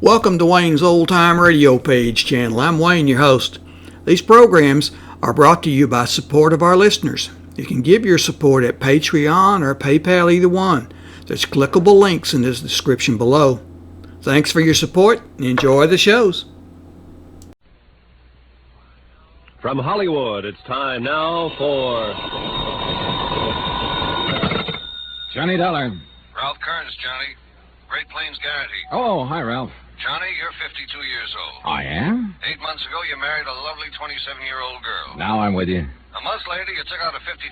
Welcome to Wayne's Old Time Radio Page channel. I'm Wayne, your host. These programs are brought to you by support of our listeners. You can give your support at Patreon or PayPal, either one. There's clickable links in this description below. Thanks for your support and enjoy the shows. From Hollywood, it's time now for Johnny Dollar. Ralph Kearns, Johnny. Great Plains Guarantee. Oh, hi, Ralph. Johnny, you're 52 years old. I am? 8 months ago, you married a lovely 27-year-old girl. Now I'm with you. A month later, you took out a $50,000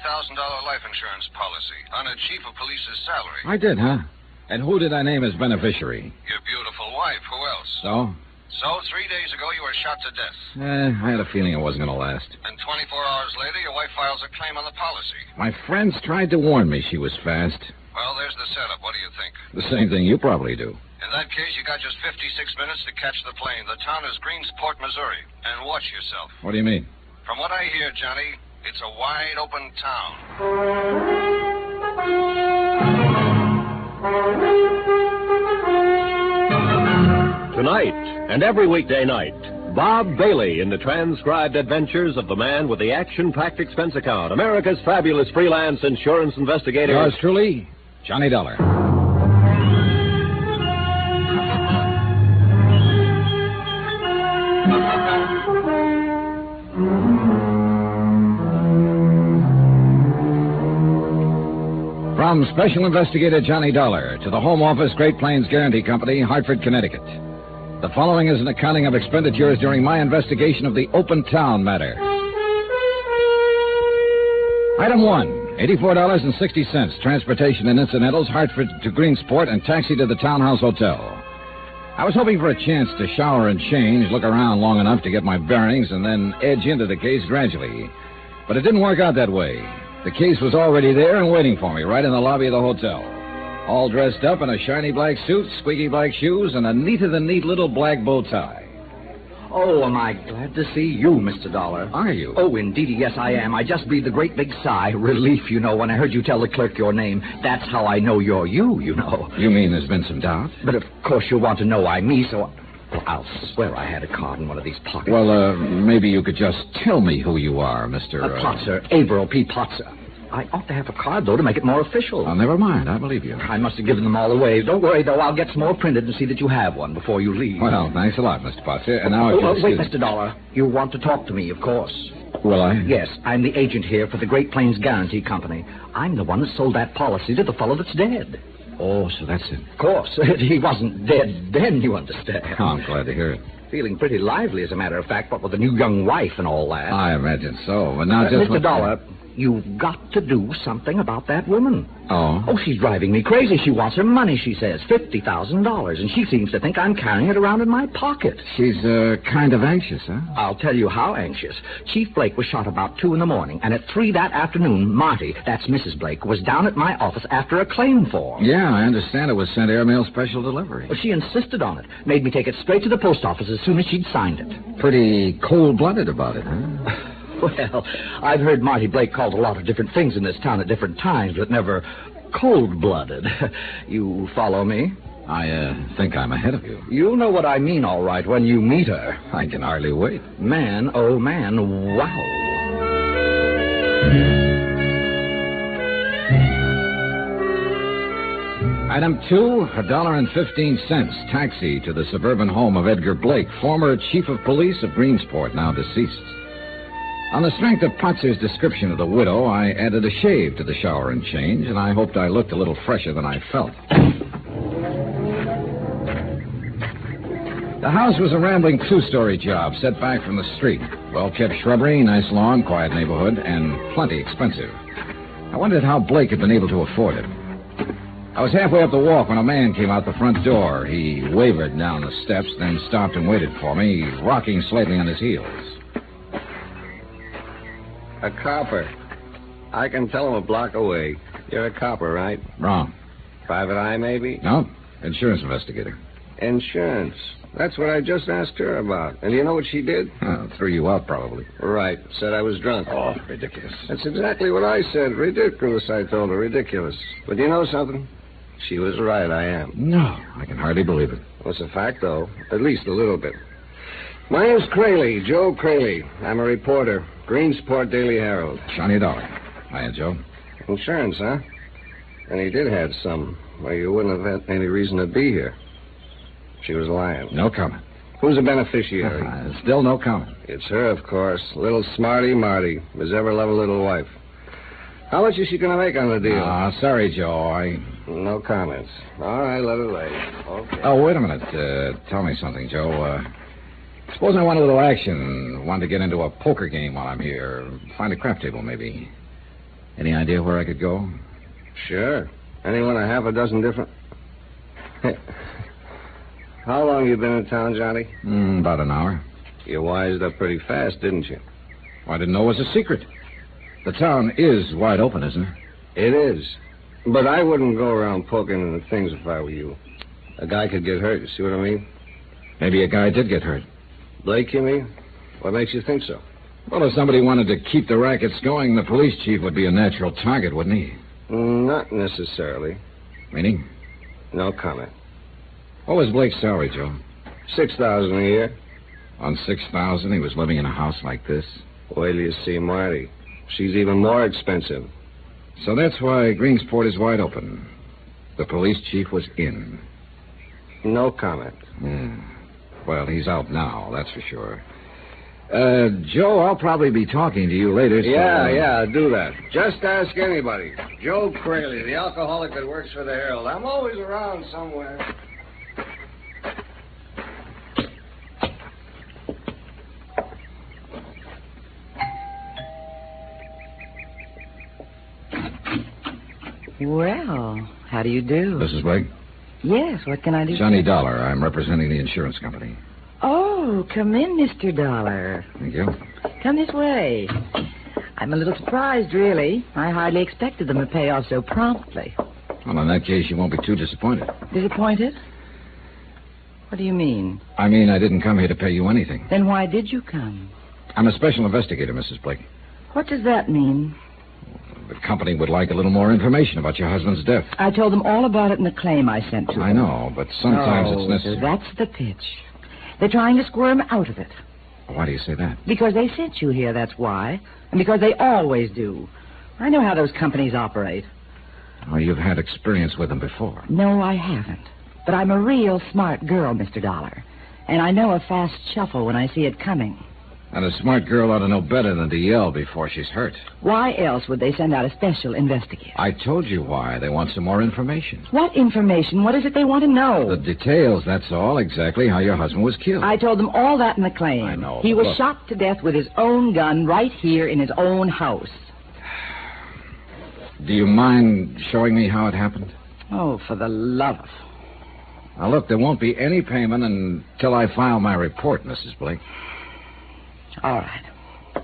life insurance policy on a chief of police's salary. I did, huh? And who did I name as beneficiary? Your beautiful wife. Who else? So? So, 3 days ago, you were shot to death. I had a feeling it wasn't going to last. And 24 hours later, your wife files a claim on the policy. My friends tried to warn me she was fast. Well, there's the setup. What do you think? The same thing you probably do. In that case, you got just 56 minutes to catch the plane. The town is Greensport, Missouri. And watch yourself. What do you mean? From what I hear, Johnny, it's a wide open town. Tonight and every weekday night, Bob Bailey in the transcribed adventures of the man with the action-packed expense account, America's fabulous freelance insurance investigator. Yours truly, Johnny Dollar. From Special Investigator Johnny Dollar to the Home Office, Great Plains Guarantee Company, Hartford, Connecticut. The following is an accounting of expenditures during my investigation of the Open Town matter. Item 1, $84.60, transportation and incidentals, Hartford to Greensport, and taxi to the Townhouse Hotel. I was hoping for a chance to shower and change, look around long enough to get my bearings, and then edge into the case gradually. But it didn't work out that way. The case was already there and waiting for me right in the lobby of the hotel. All dressed up in a shiny black suit, squeaky black shoes, and a neater-than-neat little black bow tie. Oh, am I glad to see you, Mr. Dollar. Are you? Oh, indeedy, yes, I am. I just breathed a great big sigh. Relief, you know, when I heard you tell the clerk your name. That's how I know you're you, you know. You mean there's been some doubt? But of course you'll want to know I'm me, so... Well, I'll swear I had a card in one of these pockets. Well, maybe you could just tell me who you are, Mr. Potzer, Averill P. Potzer. I ought to have a card, though, to make it more official. Oh, never mind. I believe you. I must have given them all away. Don't worry, though. I'll get some more printed and see that you have one before you leave. Well, thanks a lot, Mr. Potzer. And now... wait, Mr. Dollar. You want to talk to me, of course. Will I? Yes, I'm the agent here for the Great Plains Guarantee Company. I'm the one that sold that policy to the fellow that's dead. Oh, so that's it. Of course. He wasn't dead then, you understand. Oh, I'm glad to hear it. Feeling pretty lively, as a matter of fact, what with the new young wife and all that. I imagine so. But now just... Mr. Dollar, you've got to do something about that woman. Oh? Oh, she's driving me crazy. She wants her money, she says, $50,000, and she seems to think I'm carrying it around in my pocket. She's, kind of anxious, huh? I'll tell you how anxious. Chief Blake was shot about 2 in the morning, and at 3 that afternoon, Marty, that's Mrs. Blake, was down at my office after a claim form. Yeah, I understand it was sent airmail special delivery. Well, she insisted on it. Made me take it straight to the post office as soon as she'd signed it. Pretty cold-blooded about it, huh? Well, I've heard Marty Blake called a lot of different things in this town at different times, but never cold-blooded. You follow me? I think I'm ahead of you. You'll know what I mean, all right, when you meet her. I can hardly wait. Man, oh man, wow. Item 2, $1.15, taxi to the suburban home of Edgar Blake, former chief of police of Greensport, now deceased. On the strength of Potzer's description of the widow, I added a shave to the shower and change, and I hoped I looked a little fresher than I felt. The house was a rambling 2-story job set back from the street. Well-kept shrubbery, nice lawn, quiet neighborhood, and plenty expensive. I wondered how Blake had been able to afford it. I was halfway up the walk when a man came out the front door. He wavered down the steps, then stopped and waited for me, rocking slightly on his heels. A copper. I can tell him a block away. You're a copper, right? Wrong. Private eye, maybe? No, insurance investigator. Insurance. That's what I just asked her about. And do you know what she did? Threw you out, probably. Right. Said I was drunk. Oh, ridiculous. That's exactly what I said. Ridiculous, I told her. Ridiculous. But do you know something? She was right, I am. No, I can hardly believe it. Well, it's a fact, though. At least a little bit. My name's Crayley, Joe Crayley. I'm a reporter. Greensport Daily Herald. Johnny Dollar. Hiya, Joe. Insurance, huh? And he did have some. Well, you wouldn't have had any reason to be here. She was lying. No comment. Who's the beneficiary? Still no comment. It's her, of course. Little Smarty Marty. Does ever love a little wife. How much is she going to make on the deal? Sorry, Joe. No comments. All right, let her lay. Okay. Oh, wait a minute. Tell me something, Joe. Suppose I want a little action. Want to get into a poker game while I'm here. Find a crap table, maybe. Any idea where I could go? Sure. Anyone a half a dozen different... How long you been in town, Johnny? About an hour. You wised up pretty fast, didn't you? Well, I didn't know it was a secret. The town is wide open, isn't it? It is. But I wouldn't go around poking into things if I were you. A guy could get hurt, you see what I mean? Maybe a guy did get hurt. Blake, you mean? What makes you think so? Well, if somebody wanted to keep the rackets going, the police chief would be a natural target, wouldn't he? Not necessarily. Meaning? No comment. What was Blake's salary, Joe? $6,000 a year. On $6,000, he was living in a house like this? Wait till you see Marty. She's even more expensive. So that's why Greensport is wide open. The police chief was in. No comment. Well, he's out now, that's for sure. Joe, I'll probably be talking to you later. So... Yeah, do that. Just ask anybody. Joe Crayley, the alcoholic that works for the Herald. I'm always around somewhere. Well, how do you do? This is Blake? Yes, what can I do? Johnny Dollar. I'm representing the insurance company. Oh, come in, Mr. Dollar. Thank you. Come this way. I'm a little surprised, really. I hardly expected them to pay off so promptly. Well, in that case, you won't be too disappointed. Disappointed? What do you mean? I mean, I didn't come here to pay you anything. Then why did you come? I'm a special investigator, Mrs. Blake. What does that mean? The company would like a little more information about your husband's death. I told them all about it in the claim I sent to them. I know, but sometimes it's necessary. That's the pitch. They're trying to squirm out of it. Why do you say that? Because they sent you here, that's why. And because they always do. I know how those companies operate. Oh, you've had experience with them before. No, I haven't. But I'm a real smart girl, Mr. Dollar. And I know a fast shuffle when I see it coming. And a smart girl ought to know better than to yell before she's hurt. Why else would they send out a special investigator? I told you why. They want some more information. What information? What is it they want to know? The details, that's all. Exactly how your husband was killed. I told them all that in the claim. I know. He was Look. shot to death with his own gun right here in his own house. Do you mind showing me how it happened? Oh, for the love of... Now, look, there won't be any payment until I file my report, Mrs. Blake. All right.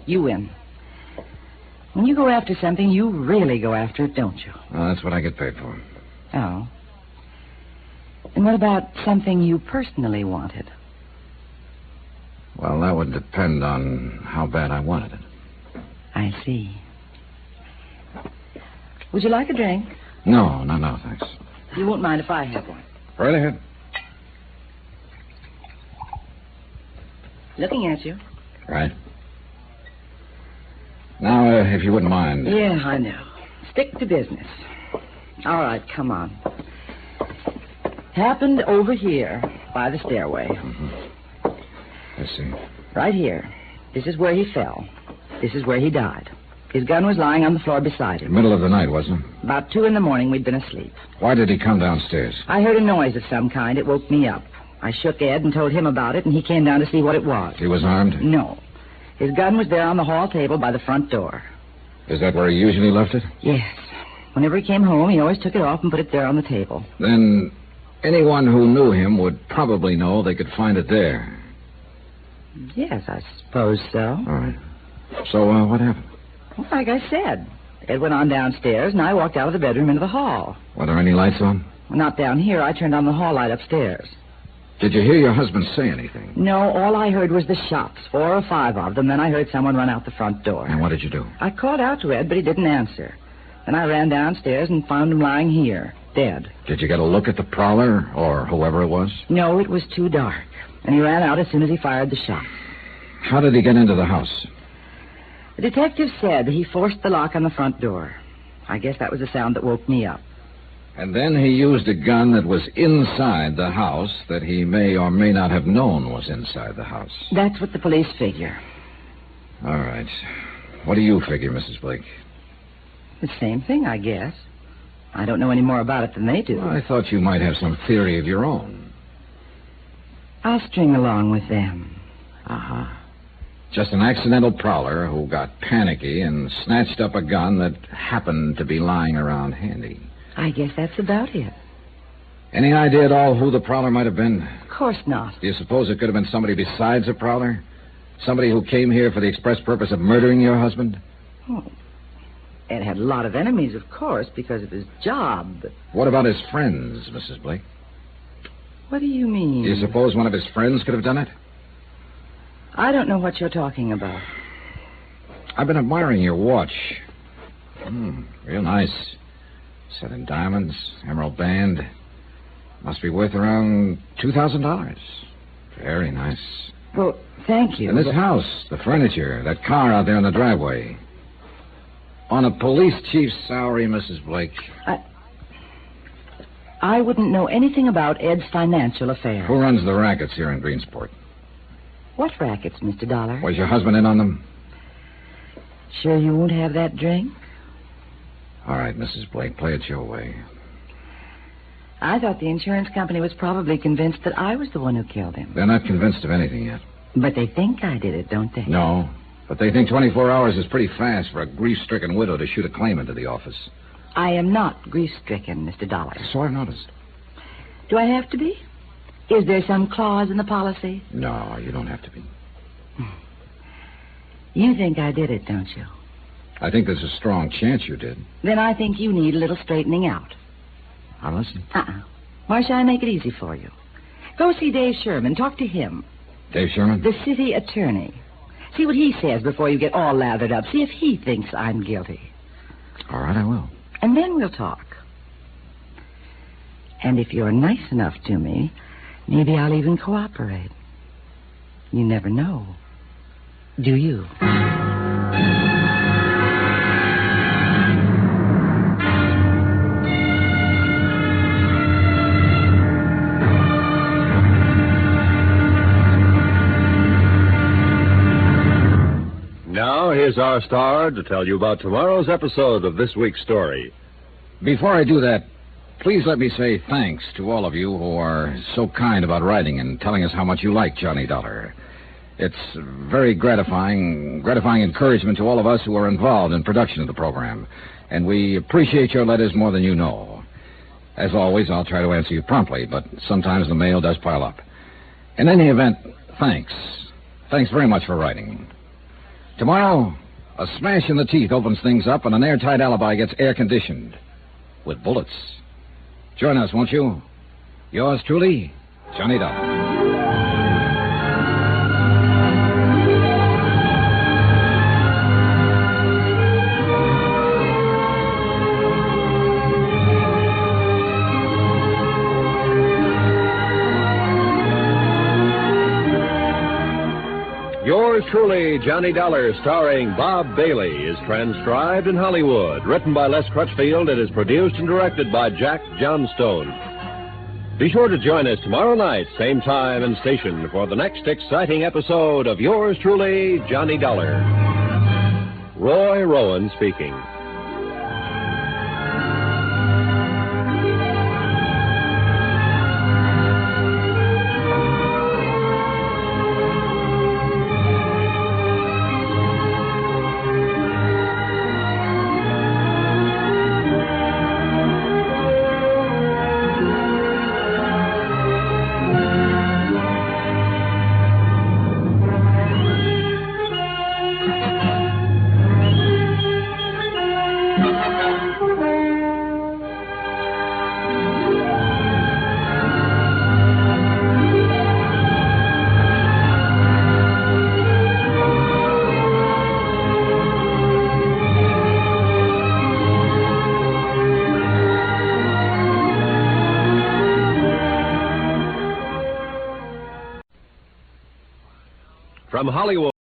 You win. When you go after something, you really go after it, don't you? Well, that's what I get paid for. Oh. And what about something you personally wanted? Well, that would depend on how bad I wanted it. I see. Would you like a drink? No, thanks. You won't mind if I have one. Right ahead. Looking at you. Right. Now, if you wouldn't mind. Yeah, I know. Stick to business. All right, come on. Happened over here by the stairway. I see. Right here. This is where he fell. This is where he died. His gun was lying on the floor beside him. Middle of the night, wasn't it? About 2 a.m, we'd been asleep. Why did he come downstairs? I heard a noise of some kind. It woke me up. I shook Ed and told him about it, and he came down to see what it was. He was armed? No. His gun was there on the hall table by the front door. Is that where he usually left it? Yes. Whenever he came home, he always took it off and put it there on the table. Then anyone who knew him would probably know they could find it there. Yes, I suppose so. All right. So, what happened? Well, like I said, Ed went on downstairs, and I walked out of the bedroom into the hall. Were there any lights on? Well, not down here. I turned on the hall light upstairs. Did you hear your husband say anything? No, all I heard was the shots, 4 or 5 of them. Then I heard someone run out the front door. And what did you do? I called out to Ed, but he didn't answer. Then I ran downstairs and found him lying here. dead. Did you get a look at the prowler, or whoever it was? No, it was too dark, and he ran out as soon as he fired the shot. How did he get into the house? The detective said he forced the lock on the front door. I guess that was the sound that woke me up. And then he used a gun that was inside the house that he may or may not have known was inside the house. That's what the police figure. All right. What do you figure, Mrs. Blake? The same thing, I guess. I don't know any more about it than they do. Well, I thought you might have some theory of your own. I'll string along with them. Uh-huh. Just an accidental prowler who got panicky and snatched up a gun that happened to be lying around handy. I guess that's about it. Any idea at all who the prowler might have been? Of course not. Do you suppose it could have been somebody besides a prowler? Somebody who came here for the express purpose of murdering your husband? Oh, Ed had a lot of enemies, of course, because of his job. But What about his friends, Mrs. Blake? what do you mean? Do you suppose one of his friends could have done it? I don't know what you're talking about. I've been admiring your watch. Real nice. Set in diamonds, emerald band. Must be worth around $2,000. Very nice. Well, thank you. And this house, the furniture, that car out there in the driveway. On a police chief's salary, Mrs. Blake. I wouldn't know anything about Ed's financial affairs. Who runs the rackets here in Greensport? What rackets, Mr. Dollar? Was your husband in on them? Sure you won't have that drink? All right, Mrs. Blake, play it your way. I thought the insurance company was probably convinced that I was the one who killed him. They're not convinced of anything yet. But they think I did it, don't they? No, but they think 24 hours is pretty fast for a grief-stricken widow to shoot a claim into the office. I am not grief-stricken, Mr. Dollar. So I've noticed. Do I have to be? Is there some clause in the policy? No, you don't have to be. You think I did it, don't you? I think there's a strong chance you did. Then I think you need a little straightening out. I'll listen. Why shall I make it easy for you? Go see Dave Sherman. Talk to him. Dave Sherman? The city attorney. See what he says before you get all lathered up. See if he thinks I'm guilty. All right, I will. And then we'll talk. And if you're nice enough to me, maybe I'll even cooperate. You never know. Do you? Now, here's our star to tell you about tomorrow's episode of this week's story. Before I do that, please let me say thanks to all of you who are so kind about writing and telling us how much you like Johnny Dollar. It's very gratifying encouragement to all of us who are involved in production of the program, and we appreciate your letters more than you know. As always, I'll try to answer you promptly, but sometimes the mail does pile up. In any event, thanks. Thanks very much for writing. Tomorrow, a smash in the teeth opens things up, and an airtight alibi gets air-conditioned with bullets. Join us, won't you? Yours truly, Johnny Dollar. Yours truly, Johnny Dollar, starring Bob Bailey, is transcribed in Hollywood. Written by Les Crutchfield, it is produced and directed by Jack Johnstone. Be sure to join us tomorrow night, same time and station, for the next exciting episode of Yours truly, Johnny Dollar. Roy Rowan speaking. From Hollywood.